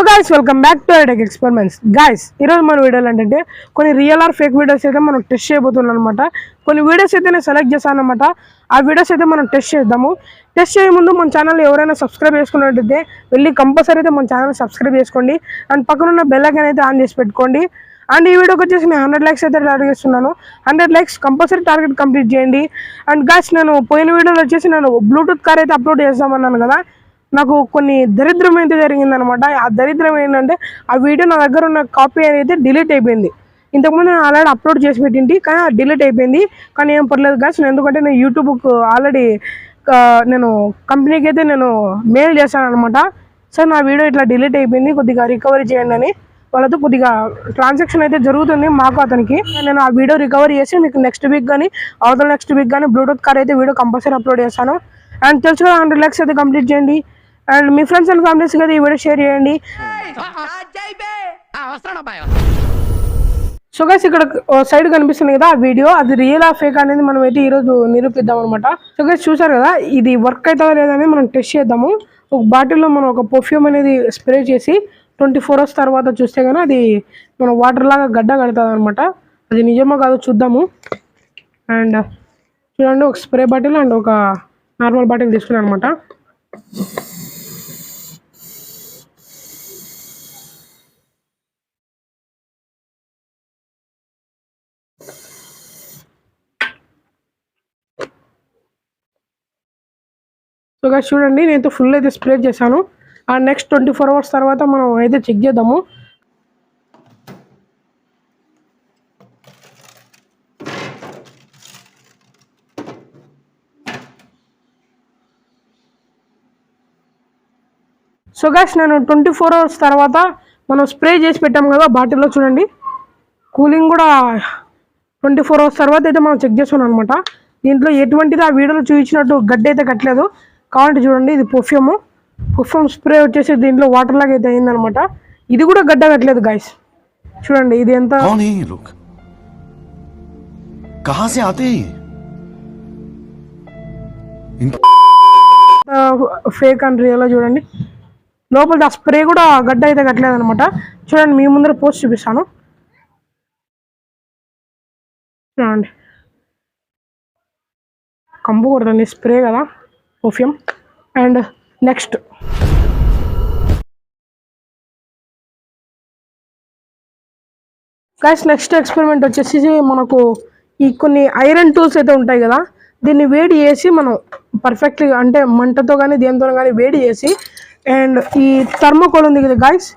So guys welcome back to experiments. Guys ఈరోజు మన వీడియోలో ఏంటంటే కొన్ని రియల్ ఆర్ ఫేక్ వీడియోస్ అయితే మనం టెస్ట్ చేయబోతున్నాం అనమాట. కొన్ని వీడియోస్ అయితే నేను సెలెక్ట్ చేశాను అనమాట. ఆ వీడియోస్ అయితే మనం టెస్ట్ చేద్దాము. టెస్ట్ చేయ ముందు మన ఛానల్ ఎవరైనా సబ్స్క్రైబ్ చేసుకున్నట్టయితే వెళ్ళి కంపల్సరీ అయితే మన ఛానల్ సబ్స్క్రైబ్ చేసుకోండి. అండ్ పక్కన ఉన్న బెల్ ఐకాన్ అయితే ఆన్ చేసి పెట్టుకోండి. అండ్ ఈ వీడియోకి వచ్చేసి నేను 100 likes అయితే టార్గెట్ చేస్తున్నాను. 100 likes కంపల్సరీ టార్గెట్ కంప్లీట్ చేయండి. అండ్ గైస్ నేను పోయిన వీడియోలో వచ్చేసి నేను బ్లూటూత్ కార్ అయితే అప్లోడ్ చేస్తామన్నాను కదా, నాకు కొన్ని దరిద్రం అయితే జరిగిందనమాట. ఆ దరిద్రం ఏంటంటే ఆ వీడియో నా దగ్గర ఉన్న కాపీ అయితే డిలీట్ అయిపోయింది. ఇంతకుముందు నేను ఆల్రెడీ అప్లోడ్ చేసి పెట్టింటి, కానీ డిలీట్ అయిపోయింది. కానీ ఏం పర్లేదు గాస్, ఎందుకంటే నేను యూట్యూబ్కు ఆల్రెడీ నేను కంపెనీకి అయితే నేను మెయిల్ చేశాను అనమాట. సార్ నా వీడియో ఇట్లా డిలీట్ అయిపోయింది, కొద్దిగా రికవరీ చేయండి అని. వాళ్ళతో కొద్దిగా ట్రాన్సాక్షన్ అయితే జరుగుతుంది మాకు అతనికి. నేను ఆ వీడియో రికవరీ చేసి మీకు నెక్స్ట్ వీక్ కానీ అవతల నెక్స్ట్ వీక్ కానీ బ్లూటూత్ కార్ అయితే వీడియో కంపల్సరీ అప్లోడ్ చేస్తాను. అండ్ తెలుసు కదా 100 likes అయితే కంప్లీట్ చేయండి. And me friends and families కదా ఈ వీడియో షేర్ చేయండి. సో గైస్ ఇక్కడ సైడ్ కనిపిస్తుంది కదా ఆ వీడియో, అది రియల్ ఆ ఫేక్ అనేది మనం అయితే ఈరోజు నిరూపిద్దాం అనమాట. సో గైస్ చూసారు కదా, ఇది వర్క్ అవుతుందా లేదని మనం టెస్ట్ చేద్దాము. ఒక బాటిల్లో మనం ఒక పర్ఫ్యూమ్ అనేది స్ప్రే చేసి 24 hours తర్వాత చూస్తే కానీ అది మనం వాటర్ లాగా గడ్డ కడుతుంది అనమాట. అది నిజమో కాదో చూద్దాము. అండ్ చూడండి, ఒక స్ప్రే బాటిల్ అండ్ ఒక నార్మల్ బాటిల్ తీసుకున్నాను అనమాట. సో గాయ్స్ చూడండి, నేనైతే ఫుల్ అయితే స్ప్రే చేశాను. ఆ నెక్స్ట్ 24 hours తర్వాత మనం అయితే చెక్ చేద్దాము. సో గాయ్స్ నేను 24 hours తర్వాత మనం స్ప్రే చేసి పెట్టాము కదా బాటిల్లో, చూడండి కూలింగ్ కూడా 24 hours తర్వాత అయితే మనం చెక్ చేస్తున్నాం అనమాట. దీంట్లో ఎటువంటిది ఆ వీడియోలో చూపించినట్టు గడ్డ అయితే కట్టలేదు. కావాలంటే చూడండి, ఇది పర్ఫ్యూమ్ స్ప్రే వచ్చేసి దీంట్లో వాటర్ లాగా అయితే అయిందనమాట. ఇది కూడా గడ్డ కట్టలేదు గాయస్. చూడండి ఇది ఎంత ఫేక్ అండ్ రియల్. చూడండి లోపల ఆ స్ప్రే కూడా గడ్డ అయితే కట్టలేదు అనమాట. చూడండి మీ ముందర పోస్ట్ చూపిస్తాను. చూడండి కంపు కొడుతుంది స్ప్రే కదా perfume. And next guys next experiment వచ్చేసి మనకు ఈ కొన్ని ఐరన్ టూల్స్ అయితే ఉంటాయి కదా, దీన్ని వేడి చేసి మనం పర్ఫెక్ట్గా అంటే మంటతో కానీ దేంతో కానీ వేడి చేసి, అండ్ ఈ థర్మోకోల్ ఉంది కదా గైస్,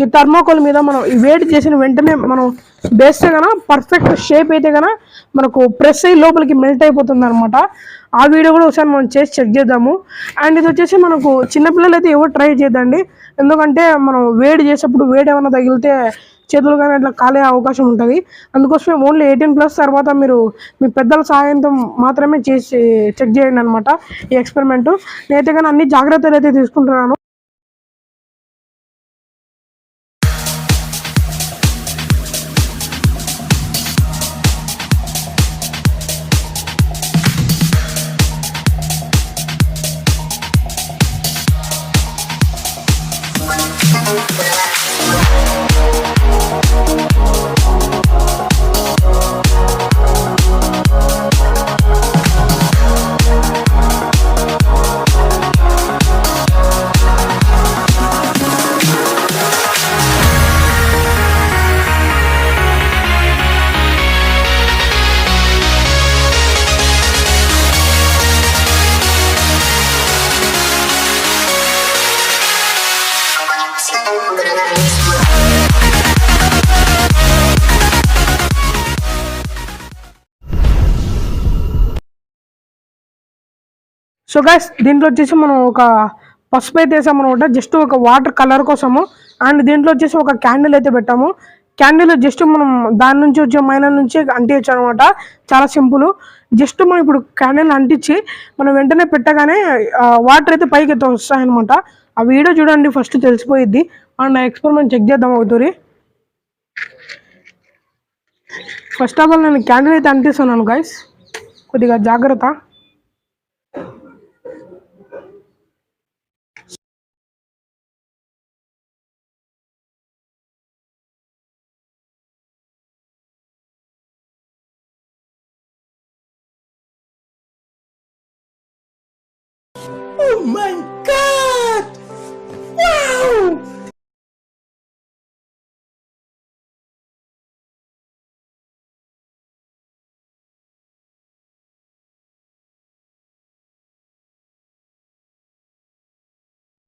ఈ థర్మోకోల్ మీద మనం ఈ వేడి చేసిన వెంటనే మనం వేస్తే కన్నా పర్ఫెక్ట్ షేప్ అయితే కన్నా మనకు ప్రెస్ అయ్యి లోపలికి మెల్ట్ అయిపోతుంది అనమాట. ఆ వీడియో కూడా ఒకసారి మనం చేసి చెక్ చేద్దాము. అండ్ ఇది వచ్చేసి మనకు చిన్నపిల్లలు అయితే ఎవరు ట్రై చేయదండి, ఎందుకంటే మనం వేడి చేసేప్పుడు వేడి ఏమైనా తగిలితే చేతులు కానీ అట్లా కాలే అవకాశం ఉంటుంది. అందుకోసమే ఓన్లీ 18+ తర్వాత మీరు మీ పెద్దల సహాయంతో మాత్రమే చేసి చెక్ చేయండి అనమాట ఈ ఎక్స్పెరిమెంట్. నేనైతే కానీ అన్ని జాగ్రత్తలు అయితే తీసుకుంటున్నాను. సో గైస్ దీంట్లో వచ్చేసి మనం ఒక పసుపు అయితే వేసాము అనమాట, జస్ట్ ఒక వాటర్ కలర్ కోసము. అండ్ దీంట్లో వచ్చేసి ఒక క్యాండిల్ అయితే పెట్టాము. క్యాండిల్ జస్ట్ మనం దాని నుంచి వచ్చే మైన నుంచి అంటించచ్చు అనమాట. చాలా సింపుల్. జస్ట్ మనం ఇప్పుడు క్యాండిల్ అంటించి మనం వెంటనే పెట్టగానే వాటర్ అయితే పైకి అయితే వస్తాయన్నమాట. ఆ వీడియో చూడండి, ఫస్ట్ తెలిసిపోయిద్ది. అండ్ ఆ ఎక్స్పెరిమెంట్ చెక్ చేద్దాం అవుతుంది. ఫస్ట్ ఆఫ్ ఆల్ నేను క్యాండిల్ అయితే అంటిస్తున్నాను గైస్, కొద్దిగా జాగ్రత్త. Oh my god! Wow!